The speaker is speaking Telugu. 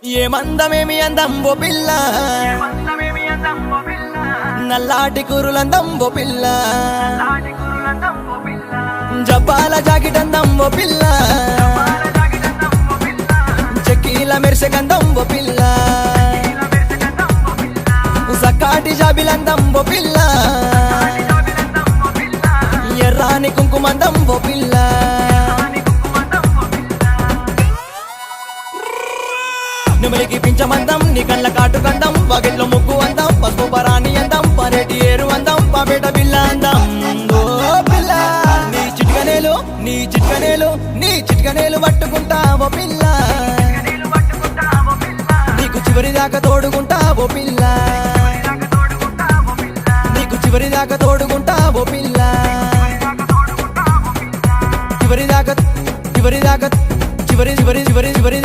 ఏమందమేమి అందం ఓ పిల్ల, నల్లాటి కురులందం ఓ పిల్ల, జబ్బాల జాకెట్ అందం ఓ పిల్ల, చెక్కీల మెరిసె గంధం ఓ పిల్ల, సక్కాటి జాబిలందం ఓ పిల్ల, ఎర్రాని కుంకుమందం ఓ పిల్ల. నెమలికి పించమందం నీ కళ్ళ కాటు గంధం, వాకిట్లో ముగ్గు అందం, పసుపు పరాణి అందం, పరేటి ఏరు అందం, పాపేట బిల్ల అందం. ఓ పిల్ల నీ చిట్కనేలు నీ చిట్కనేలు నీ చిట్కనేలు పట్టుకుంటావో పిల్ల, నీకు చివరి దాకా తోడుకుంటావో పిల్ల, నీకు చివరి దాకా తోడుకుంటావో పిల్ల, చివరి దాకా చివరి దాకా చివరి చివరి చివరి చివరి